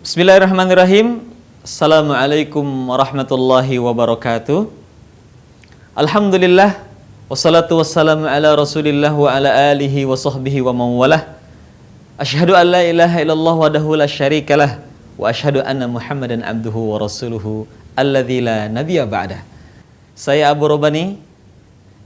Bismillahirrahmanirrahim. Assalamualaikum warahmatullahi wabarakatuh. Alhamdulillah, wassalatu wassalamu ala rasulillah wa ala alihi wa sahbihi wa mawalah. Asyhadu an la ilaha illallah wahdahu la syarikalah wa asyhadu anna Muhammadan abduhu wa rasuluhu alladzi la nabiyya ba'dah. Saya Abu Robani.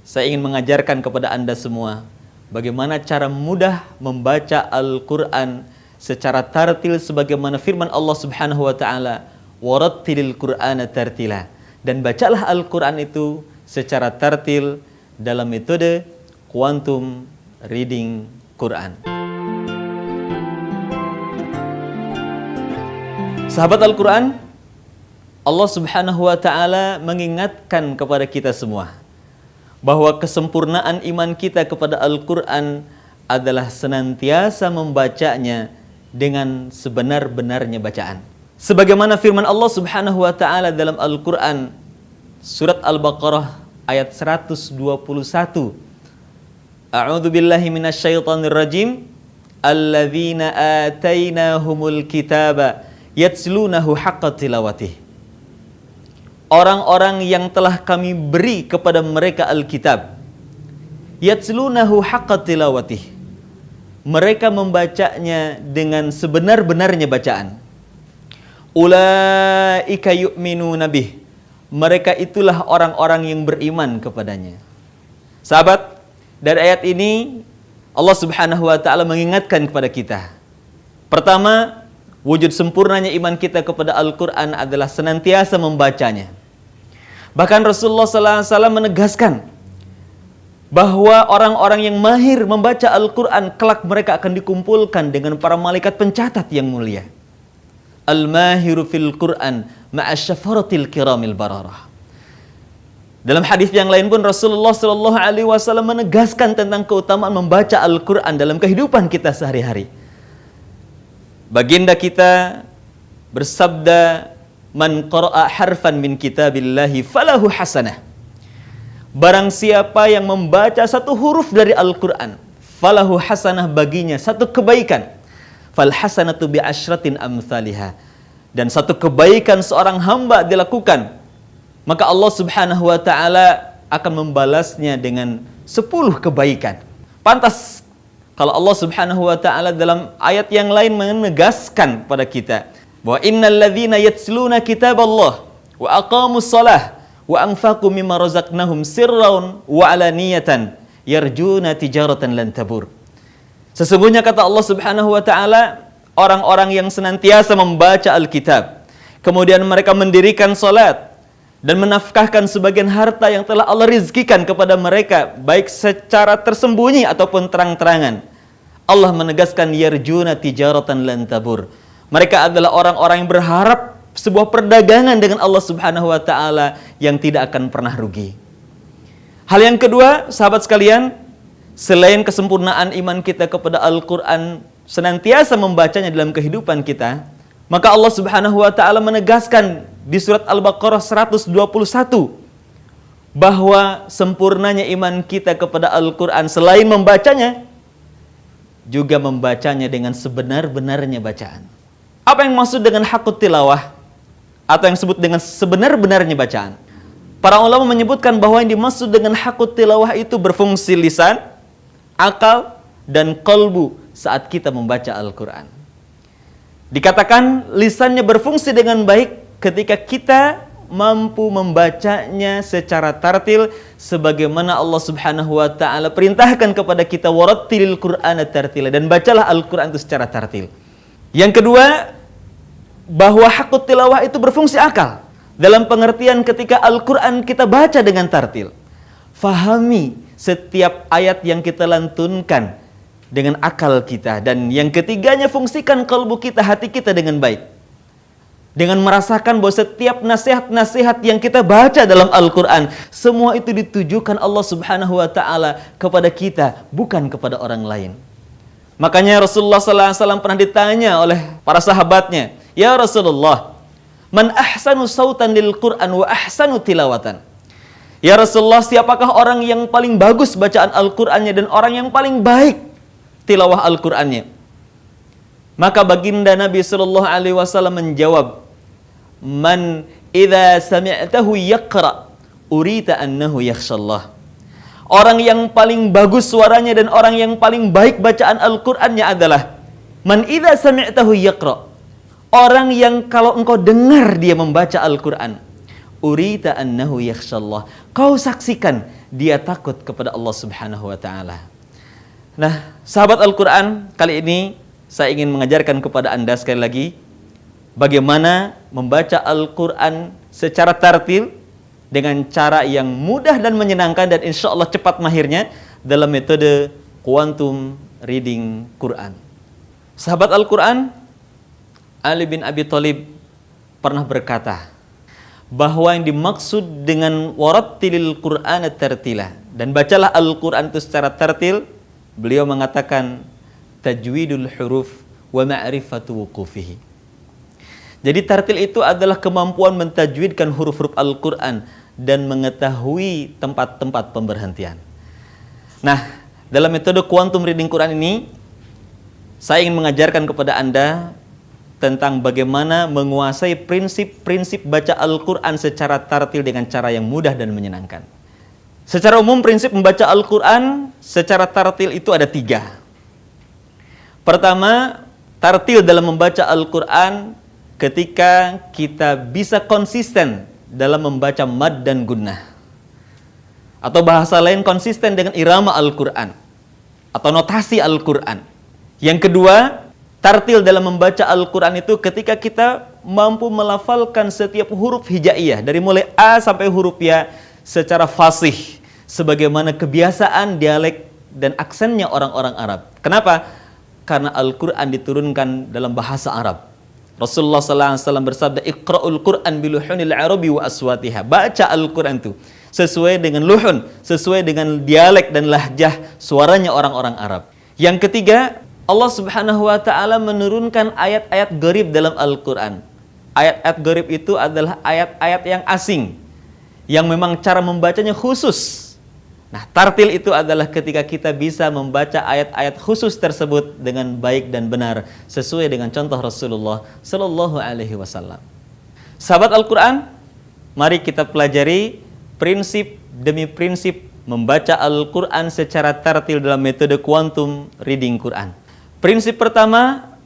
Saya ingin mengajarkan kepada Anda semua bagaimana cara mudah membaca Al-Qur'an secara tartil sebagaimana firman Allah Subhanahu wa taala, "Warattilil Qur'ana tartila." Dan bacalah Al-Qur'an itu secara tartil dalam metode quantum reading Quran. Sahabat Al-Qur'an, Allah Subhanahu wa taala mengingatkan kepada kita semua bahwa kesempurnaan iman kita kepada Al-Qur'an adalah senantiasa membacanya dengan sebenar-benarnya bacaan. Sebagaimana firman Allah Subhanahu wa taala dalam Al-Qur'an surat Al-Baqarah ayat 121. A'udzu billahi minasyaitonir rajim. Alladzina atainahumul kitaba yatslunahu haqqa tilawatih. Orang-orang yang telah kami beri kepada mereka Alkitab, yatslunahu haqqa tilawatih. Mereka membacanya dengan sebenar-benarnya bacaan. Ulaika yu'minuna bih. Mereka itulah orang-orang yang beriman kepadanya. Sahabat, dari ayat ini Allah Subhanahu wa taala mengingatkan kepada kita. Pertama, wujud sempurnanya iman kita kepada Al-Qur'an adalah senantiasa membacanya. Bahkan Rasulullah SAW menegaskan bahwa orang-orang yang mahir membaca Al-Qur'an kelak mereka akan dikumpulkan dengan para malaikat pencatat yang mulia. Al-mahiru fil Qur'an ma'asyafaratil kiramil bararah. Dalam hadis yang lain pun Rasulullah SAW menegaskan tentang keutamaan membaca Al-Qur'an dalam kehidupan kita sehari-hari. Baginda kita bersabda, "Man qara'a harfan min kitabillahi falahu hasanah." Barang siapa yang membaca satu huruf dari Al-Qur'an, falahu hasanah, baginya satu kebaikan. Fal hasanatu bi asyratin amsalihah. Dan satu kebaikan seorang hamba dilakukan, maka Allah Subhanahu wa taala akan membalasnya dengan 10 kebaikan. Pantas kalau Allah Subhanahu wa taala dalam ayat yang lain menegaskan pada kita bahwa innal ladzina yatsluna kitaballah wa aqamus shalah wa anfaqu mimma razaqnahum sirran wa alaniyatan yarjuna tijaratan lan tabur. Sesungguhnya kata Allah Subhanahu wa taala, orang-orang yang senantiasa membaca Alkitab, kemudian mereka mendirikan salat dan menafkahkan sebagian harta yang telah Allah rizkikan kepada mereka, baik secara tersembunyi ataupun terang-terangan. Allah menegaskan yarjuna tijaratan lan tabur. Mereka adalah orang-orang yang berharap sebuah perdagangan dengan Allah Subhanahu wa taala yang tidak akan pernah rugi. Hal yang kedua, sahabat sekalian, selain kesempurnaan iman kita kepada Al-Qur'an senantiasa membacanya dalam kehidupan kita, maka Allah Subhanahu wa taala menegaskan di surat Al-Baqarah 121 bahwa sempurnanya iman kita kepada Al-Qur'an selain membacanya, juga membacanya dengan sebenar-benarnya bacaan. Apa yang maksud dengan haqqut tilawah? Atau yang disebut dengan sebenar-benarnya bacaan. Para ulama menyebutkan bahwa yang dimaksud dengan haqqut tilawah itu berfungsi lisan, akal, dan qalbu saat kita membaca Al-Qur'an. Dikatakan lisannya berfungsi dengan baik ketika kita mampu membacanya secara tartil sebagaimana Allah Subhanahu wa taala perintahkan kepada kita, warattilil Qur'ana tartila, dan bacalah Al-Qur'an itu secara tartil. Yang kedua, bahwa haqqut tilawah itu berfungsi akal. Dalam pengertian ketika Al-Qur'an kita baca dengan tartil, fahami setiap ayat yang kita lantunkan dengan akal kita. Dan yang ketiganya, fungsikan kalbu kita, hati kita dengan baik, dengan merasakan bahwa setiap nasihat-nasihat yang kita baca dalam Al-Qur'an, semua itu ditujukan Allah Subhanahu wa taala kepada kita, bukan kepada orang lain. Makanya Rasulullah SAW pernah ditanya oleh para sahabatnya, "Ya Rasulullah, man ahsanu sautan lil Qur'an wa ahsanu tilawatan?" Ya Rasulullah, siapakah orang yang paling bagus bacaan Al-Qur'annya dan orang yang paling baik tilawah Al-Qur'annya? Maka baginda Nabi sallallahu alaihi wasallam menjawab, "Man idza sami'tahu yaqra, urita annahu yakhshallah." Orang yang paling bagus suaranya dan orang yang paling baik bacaan Al-Qur'annya adalah man idza sami'tahu yaqra. Orang yang kalau engkau dengar dia membaca Al-Qur'an, urita annahu yakhshallah. Kau saksikan dia takut kepada Allah Subhanahu wa taala. Nah, sahabat Al-Qur'an, kali ini saya ingin mengajarkan kepada Anda sekali lagi bagaimana membaca Al-Qur'an secara tartil dengan cara yang mudah dan menyenangkan dan insya Allah cepat mahirnya dalam metode Quantum Reading Quran. Sahabat Al-Qur'an, Ali bin Abi Thalib pernah berkata bahwa yang dimaksud dengan warattilil Qur'ana tartila, dan bacalah Al-Qur'an itu secara tartil, beliau mengatakan tajwidul huruf wa ma'rifatu wuqufihi. Jadi tartil itu adalah kemampuan mentajwidkan huruf-huruf Al-Qur'an dan mengetahui tempat-tempat pemberhentian. Nah, dalam metode Quantum Reading Quran ini saya ingin mengajarkan kepada Anda tentang bagaimana menguasai prinsip-prinsip baca Al-Qur'an secara tartil dengan cara yang mudah dan menyenangkan. Secara umum prinsip membaca Al-Qur'an secara tartil itu ada 3. Pertama, tartil dalam membaca Al-Qur'an ketika kita bisa konsisten dalam membaca mad dan gunnah. Atau bahasa lain konsisten dengan irama Al-Qur'an atau notasi Al-Qur'an. Yang kedua, tartil dalam membaca Al-Qur'an itu ketika kita mampu melafalkan setiap huruf hijaiyah dari mulai A sampai huruf Ya secara fasih sebagaimana kebiasaan dialek dan aksennya orang-orang Arab. Kenapa? Karena Al-Qur'an diturunkan dalam bahasa Arab. Rasulullah SAW bersabda, "Iqra'ul Qur'an biluhunil Arabi wa aswatiha." Baca Al-Qur'an itu sesuai dengan luhun, sesuai dengan dialek dan lahjah suaranya orang-orang Arab. Yang ketiga, Allah Subhanahu wa taala menurunkan ayat-ayat gharib dalam Al-Qur'an. Ayat-ayat gharib itu adalah ayat-ayat yang asing yang memang cara membacanya khusus. Nah, tartil itu adalah ketika kita bisa membaca ayat-ayat khusus tersebut dengan baik dan benar sesuai dengan contoh Rasulullah sallallahu alaihi wasallam. Sahabat Al-Qur'an, mari kita pelajari prinsip demi prinsip membaca Al-Qur'an secara tartil dalam metode Quantum Reading Quran. Prinsip pertama,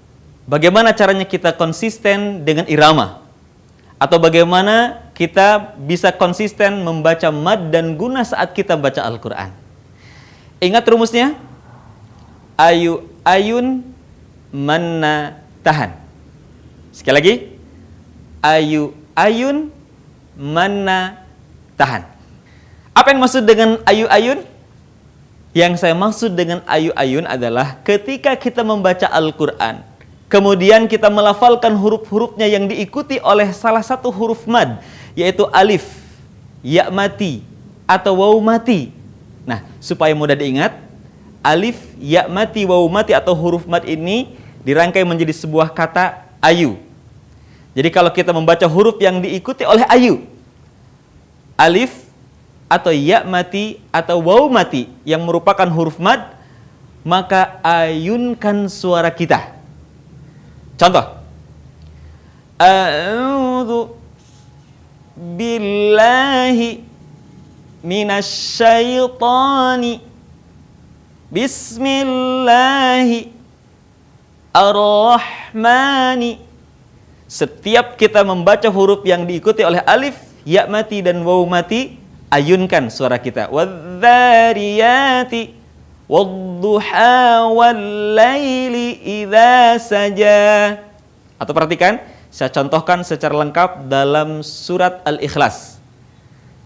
bagaimana caranya kita konsisten dengan irama? Atau bagaimana kita bisa konsisten membaca mad dan gunnah saat kita baca Al-Qur'an? Ingat rumusnya? Ayu, ayun, manna, tahan. Sekali lagi. Ayu, ayun, manna, tahan. Apa yang maksud dengan ayu, ayun? Yang saya maksud dengan ayu, ayun adalah ketika kita membaca Al-Qur'an, kemudian kita melafalkan huruf-hurufnya yang diikuti oleh salah satu huruf mad, yaitu alif, ya mati, atau waw mati. Nah, supaya mudah diingat, alif, ya mati, waw mati atau huruf mad ini dirangkai menjadi sebuah kata ayu. Jadi kalau kita membaca huruf yang diikuti oleh ayu, alif, atau ya mati, atau waw mati yang merupakan huruf mad, maka ayunkan suara kita. Contoh, a'udzu billahi minasyaitani bismillahi ar-rahmani. Setiap kita membaca huruf yang diikuti oleh alif, ya mati, dan waw mati, ayunkan suara kita. Wadh-dhariyati wadduha wal-laili idza saja. Atau perhatikan, saya contohkan secara lengkap dalam surat Al-Ikhlas.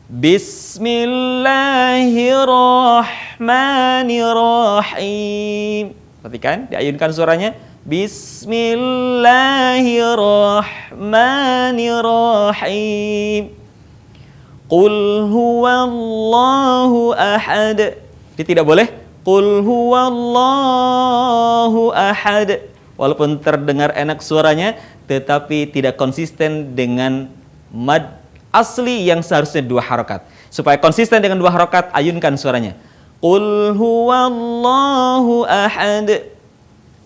Bismillahirrahmanirrahim. Perhatikan, diayunkan suaranya. Bismillahirrahmanirrahim. Qul huwallahu ahad. Dia tidak boleh Qul huwallahu ahad. Walaupun terdengar enak suaranya, tetapi tidak konsisten dengan mad asli yang seharusnya 2 harokat. Supaya konsisten dengan 2 harokat, ayunkan suaranya. Qul huwallahu ahad.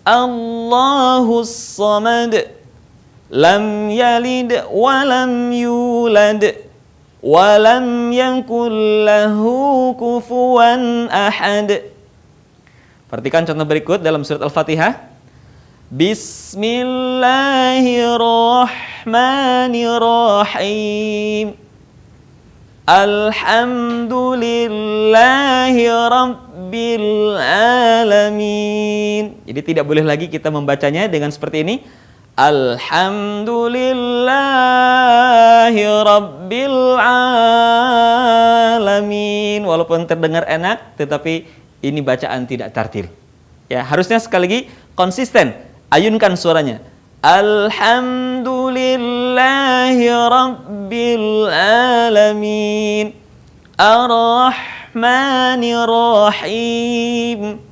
Allahus samad. Lam yalid wa lam yulad wa lam yakul lahu kufuwan ahad. Perhatikan contoh berikut dalam surat Al-Fatihah. Bismillahirrahmanirrahim. Alhamdulillahi rabbil alamin. Jadi tidak boleh lagi kita membacanya dengan seperti ini. Alhamdulillahi rabbil alamin. Walaupun terdengar enak, tetapi ini bacaan tidak tartil. Ya, harusnya sekali lagi konsisten. Ayunkan suaranya. Alhamdulillahi rabbil alamin. Ar-Rahmanir-Rahim.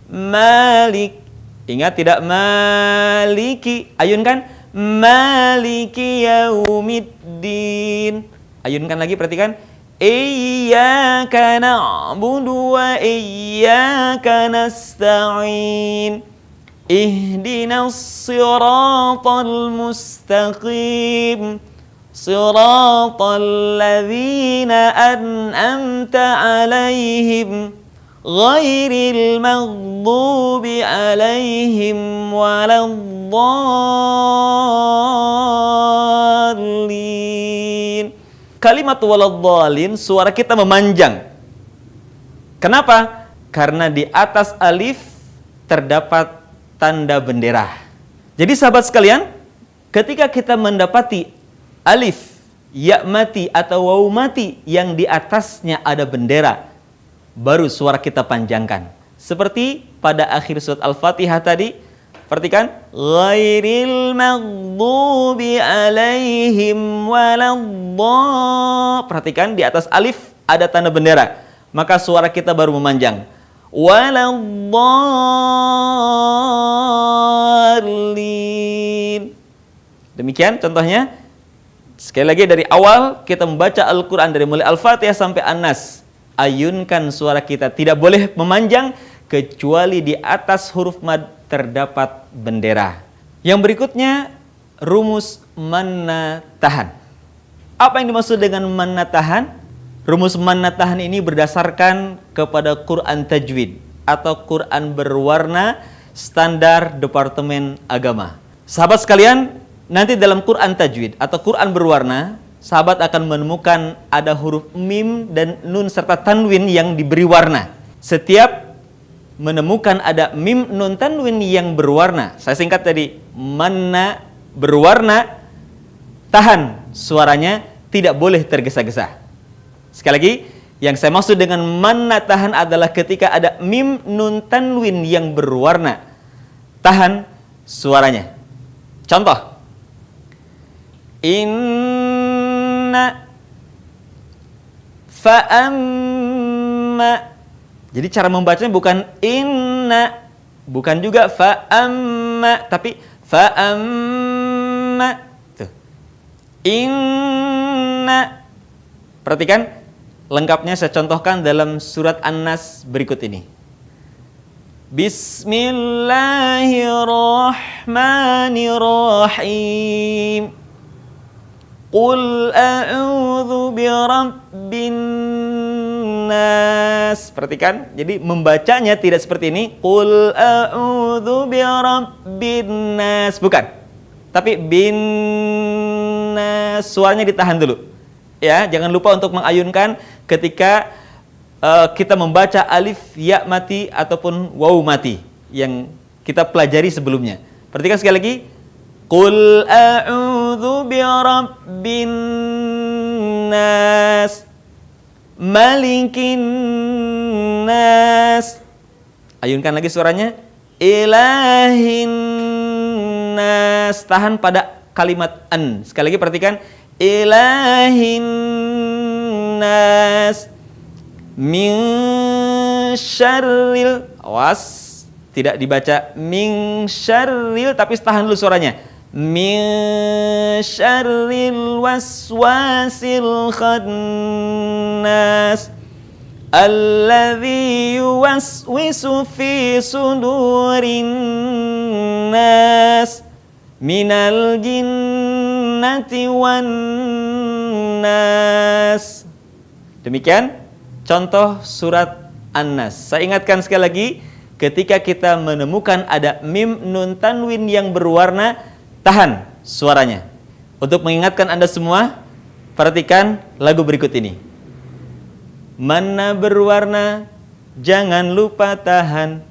Malik. Ingat tidak maliki. Ayunkan. Maliki yaumiddin. Ayunkan lagi, perhatikan. Iyyaka na'budu wa iyyaka nasta'in. Ihdinas siratal mustaqim. Siratal ladzina an'amta 'alaihim ghairil maghdubi 'alaihim waladdallin. Kalimat waladdallin, suara kita memanjang. Kenapa? Karena di atas alif terdapat tanda bendera. Jadi sahabat sekalian, ketika kita mendapati alif, ya mati atau waw mati yang di atasnya ada bendera, baru suara kita panjangkan. Seperti pada akhir surat Al-Fatihah tadi, perhatikan, ghairil maghdubi alaihim waladdallin. Perhatikan di atas alif ada tanda bendera, maka suara kita baru memanjang. Waladdallin. Demikian contohnya. Sekali lagi dari awal kita membaca Al-Quran dari mulai Al-Fatihah sampai An-Nas. Ayunkan suara kita, tidak boleh memanjang kecuali di atas huruf mad terdapat bendera. Yang berikutnya, rumus manna tahan. Apa yang dimaksud dengan manna tahan? Rumus manna tahan ini berdasarkan kepada Quran Tajwid atau Quran berwarna standar Departemen Agama. Sahabat sekalian, nanti dalam Quran Tajwid atau Quran berwarna, sahabat akan menemukan ada huruf mim dan nun serta tanwin yang diberi warna. Setiap menemukan ada mim, nun, tanwin yang berwarna, saya singkat tadi, manna berwarna, tahan, suaranya tidak boleh tergesa-gesa. Sekali lagi, yang saya maksud dengan manna tahan adalah ketika ada mim, nun, tanwin yang berwarna, tahan suaranya. Contoh, inna fa'amma. Jadi cara membacanya bukan inna, bukan juga fa'amma, tapi fa'amma. Tuh. Inna. Perhatikan, lengkapnya saya contohkan dalam surat An-Nas berikut ini. Bismillahirrahmanirrahim. Qul a'udzu birabbin nas. Perhatikan, jadi membacanya tidak seperti ini. Qul a'udzu birabbin nas. Bukan. Tapi bin nas, suaranya ditahan dulu. Ya, jangan lupa untuk mengayunkan ketika kita membaca alif, ya mati ataupun waw mati yang kita pelajari sebelumnya. Perhatikan sekali lagi. Qul a'udzu birabbin nas, malikin nas. Ayunkan lagi suaranya. Ilahin nas. Tahan pada kalimat an. Sekali lagi perhatikan. Ilahin nas. Min syarril. Awas, tidak dibaca min syarril, tapi tahan dulu suaranya. Min syarril waswasil khannas. Alladzi yuwaswisu fi sudurin nas minal jinnati wan nas. Demikian contoh surat An-Nas. Saya ingatkan sekali lagi, ketika kita menemukan ada mim nun tanwin yang berwarna, tahan suaranya. Untuk mengingatkan Anda semua, perhatikan lagu berikut ini. Mana berwarna, jangan lupa tahan,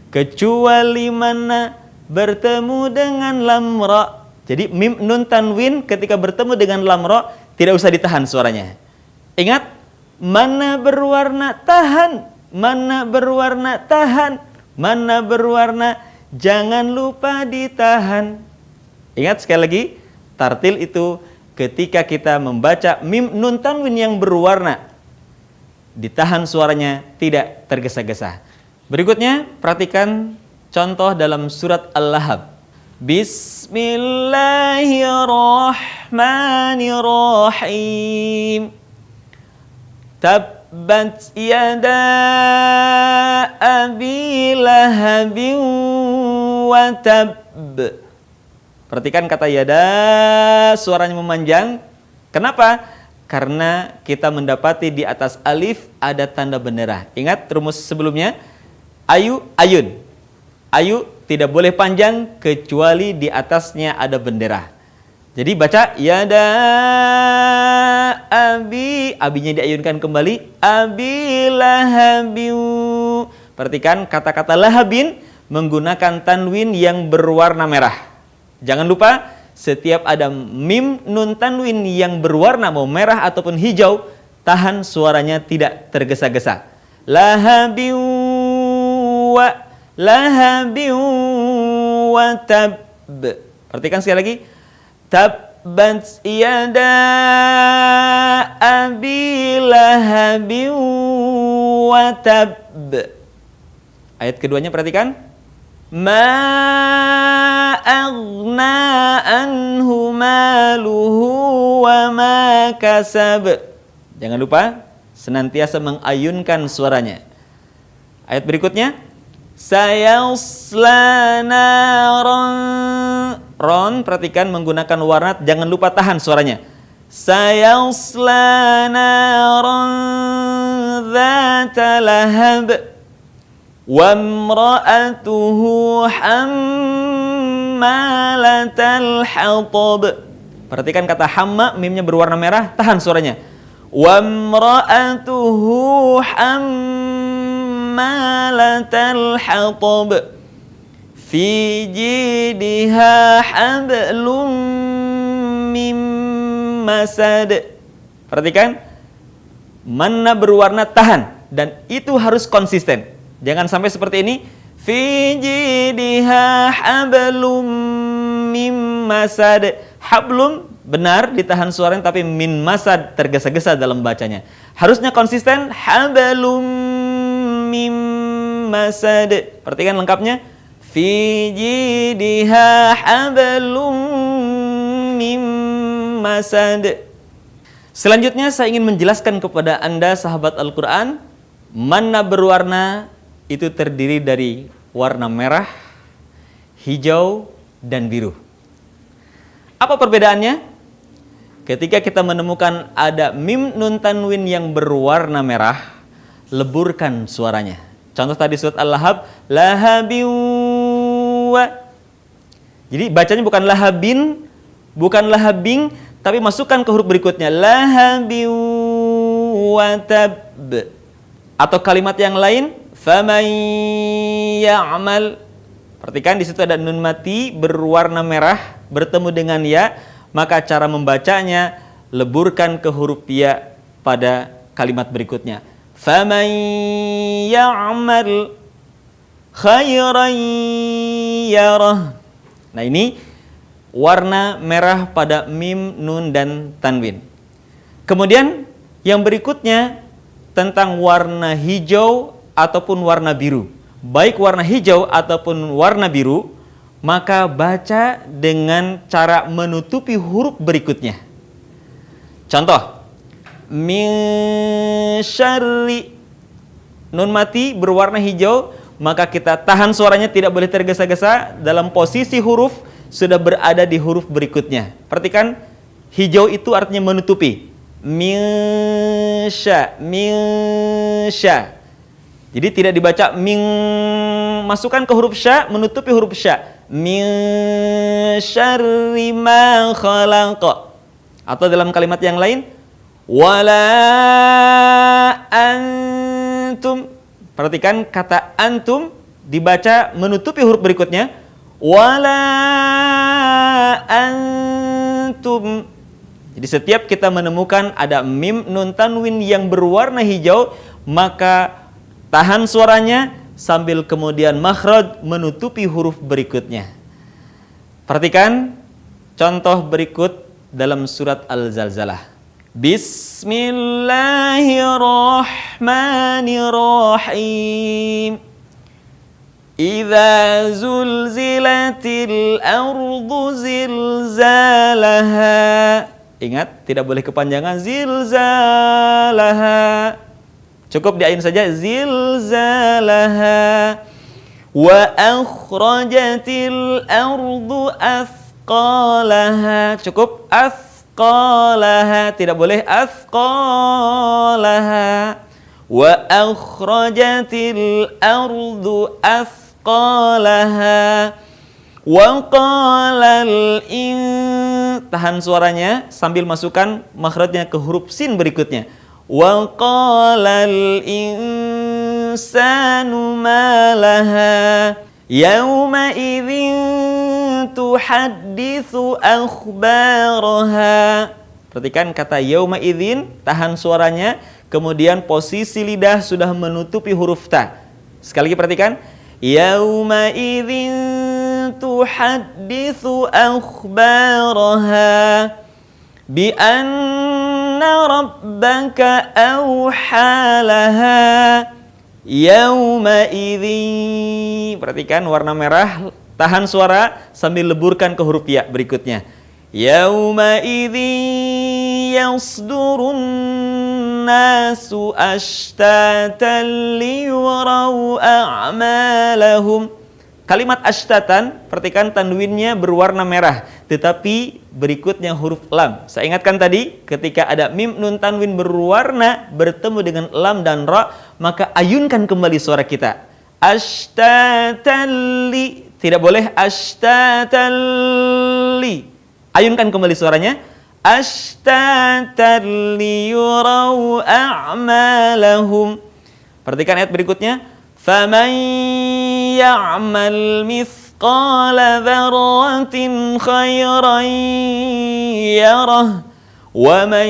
kecuali mana bertemu dengan lam ra. Jadi mim nun tanwin ketika bertemu dengan lam ra tidak usah ditahan suaranya. Ingat, mana berwarna tahan, mana berwarna tahan, mana berwarna jangan lupa ditahan. Ingat sekali lagi, tartil itu ketika kita membaca mim nun tanwin yang berwarna, ditahan suaranya, tidak tergesa-gesa. Berikutnya, perhatikan contoh dalam surat Al-Lahab. Bismillahirrahmanirrahim. Tabbat yada abi lahabin wa tab. Perhatikan kata yada, suaranya memanjang. Kenapa? Karena kita mendapati di atas alif ada tanda bendera. Ingat rumus sebelumnya? Ayu, ayun. Ayu tidak boleh panjang kecuali di atasnya ada bendera. Jadi baca yada abi, abinya diayunkan kembali, abi lahabin. Perhatikan kata-kata lahabin menggunakan tanwin yang berwarna merah. Jangan lupa, setiap ada mim nun tanwin yang berwarna mau merah ataupun hijau, tahan suaranya, tidak tergesa-gesa. Lahabin wa tab. Perhatikan sekali lagi. Tabbat yada abi lahabin wa tab. Ayat keduanya perhatikan. Ma aghna anhu maluhu wa ma kasab. Jangan lupa senantiasa mengayunkan suaranya. Ayat berikutnya. Sayasla naran. Ron, perhatikan menggunakan warna, jangan lupa tahan suaranya. Sayasla naran dzata lahab wa imra'atuhu hammalatal hatab. Perhatikan kata hamma, mimnya berwarna merah, tahan suaranya. Wa imra'atuhu hammalatal hatab fi jidha hablum mim masad. Perhatikan, mana berwarna tahan, dan itu harus konsisten. Jangan sampai seperti ini. Fi jidha hablum mim masad. Hablum benar ditahan suaranya, tapi min masad tergesa-gesa dalam bacanya. Harusnya konsisten. Hablum mim masad. Perhatikan lengkapnya. Fi jidha hablum mim masad. Selanjutnya saya ingin menjelaskan kepada Anda sahabat Al-Quran, mana berwarna itu terdiri dari warna merah, hijau, dan biru. Apa perbedaannya? Ketika kita menemukan ada mim nun tanwin yang berwarna merah, leburkan suaranya. Contoh tadi surat Al-Lahab, lahabin wa. Jadi bacanya bukan lahabin, bukan lahabing, tapi masukkan ke huruf berikutnya, lahabin wa tab. Atau kalimat yang lain, faman ya'mal. Perhatikan di situ ada nun mati berwarna merah bertemu dengan ya, maka cara membacanya leburkan ke huruf ya pada kalimat berikutnya. Faman ya'mal khairan yarah. Nah, ini warna merah pada mim, nun, dan tanwin. Kemudian yang berikutnya tentang warna hijau ataupun warna biru. Baik warna hijau ataupun warna biru, maka baca dengan cara menutupi huruf berikutnya. Contoh, min syarri. nun mati berwarna hijau, maka kita tahan suaranya, tidak boleh tergesa-gesa dalam posisi huruf sudah berada di huruf berikutnya. Perhatikan, hijau itu artinya menutupi. Misya, misya. Jadi tidak dibaca ming, masukkan ke huruf sya, menutupi huruf sya. Min syarri ma khalaqa. Atau dalam kalimat yang lain, wala antum. Perhatikan kata antum dibaca menutupi huruf berikutnya. Wala antum. Jadi setiap kita menemukan ada mim nun tanwin yang berwarna hijau, maka tahan suaranya sambil kemudian makhraj menutupi huruf berikutnya. Perhatikan contoh berikut dalam surat Al-Zalzalah. Bismillahirrahmanirrahim. Idza zulzilatil ardu zilzalaha. Ingat, tidak boleh kepanjangan zilzalaha. Cukup diayun saja zilzalaha. Wa akhrajatil ardu athqalaha. Cukup athqalaha, tidak boleh athqalaha. Wa akhrajatil ardu athqalaha. Wa qalal tahan suaranya sambil masukkan makhrajnya ke huruf sin berikutnya. Wa qalal insanu ma laha yauma idzin tuhadditsu akhbaraha. Perhatikan kata yauma idzin, tahan suaranya, kemudian posisi lidah sudah menutupi huruf ta. Sekali lagi perhatikan, yauma idzin tuhadditsu akhbaraha bi anna rabbaka awhalaha yauma idzi. Perhatikan warna merah, tahan suara sambil leburkan ke huruf ya berikutnya. Yauma idzi yasdurun nasu ashtatan liyurau a'malahum. Kalimat ashtatan, perhatikan tanwinnya berwarna merah, tetapi berikutnya huruf lam. Saya ingatkan tadi, ketika ada mim nun tanwin berwarna bertemu dengan lam dan ra, maka ayunkan kembali suara kita. Ashtatan li, tidak boleh ashtatan li. Ayunkan kembali suaranya. Ashtatan li yurau a'malahum. Perhatikan ayat berikutnya. Faman ya'mal mithqala dzarratin khairan yarah wa man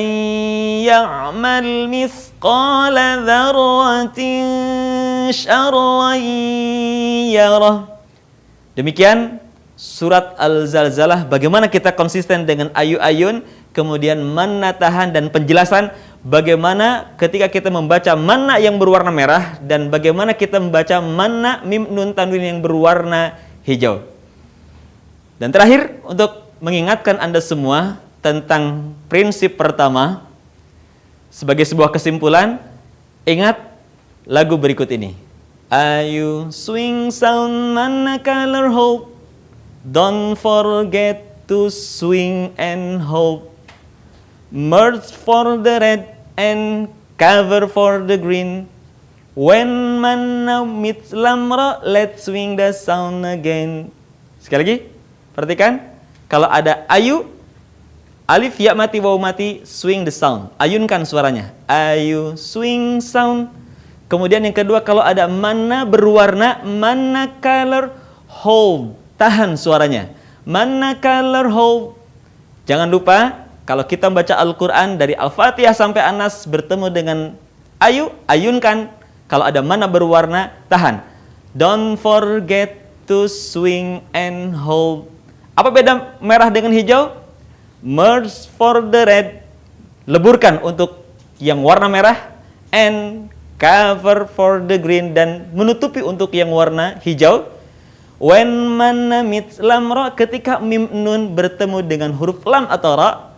ya'mal mithqala dzarratin syarran yarah. Demikian surat Al-Zalzalah. Bagaimana kita konsisten dengan ayu-ayun, kemudian manna tahan, dan penjelasan bagaimana ketika kita membaca manna yang berwarna merah dan bagaimana kita membaca manna mim nun tanwin yang berwarna hijau. Dan terakhir, untuk mengingatkan Anda semua tentang prinsip pertama, sebagai sebuah kesimpulan, ingat lagu berikut ini. Ayu swing sound manna color hope, don't forget to swing and hope. Merge for the red and cover for the green. When manna meets lamra, let's swing the sound again. Sekali lagi, perhatikan. Kalau ada ayu, alif, ya mati, waw mati, swing the sound. Ayunkan suaranya. Ayu, swing sound. Kemudian yang kedua, kalau ada manna berwarna, manna color, hold. Tahan suaranya. Manna color, hold. Jangan lupa, kalau kita membaca Al-Quran dari Al-Fatihah sampai An-Nas bertemu dengan ayu, ayunkan. Kalau ada mana berwarna, tahan. Don't forget to swing and hold. Apa beda merah dengan hijau? Merge for the red. Leburkan untuk yang warna merah. And cover for the green. Dan menutupi untuk yang warna hijau. When manna meets lam ra, ketika mim nun bertemu dengan huruf lam atau ra,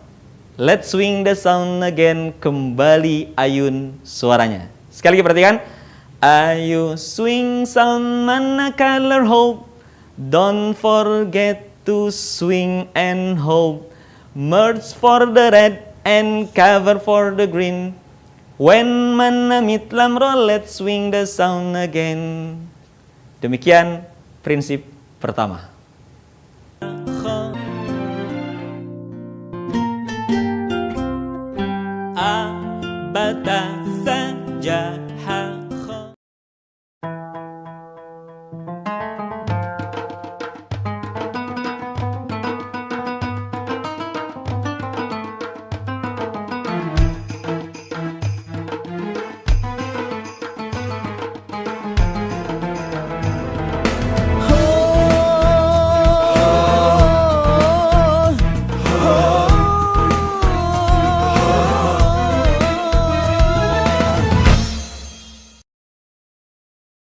let's swing the sound again, kembali ayun suaranya. Sekali lagi perhatikan. Ayo swing sound mana color hope. Don't forget to swing and hope. Merge for the red and cover for the green. When mana mitlam roll, let's swing the sound again. Demikian prinsip pertama. A bata saja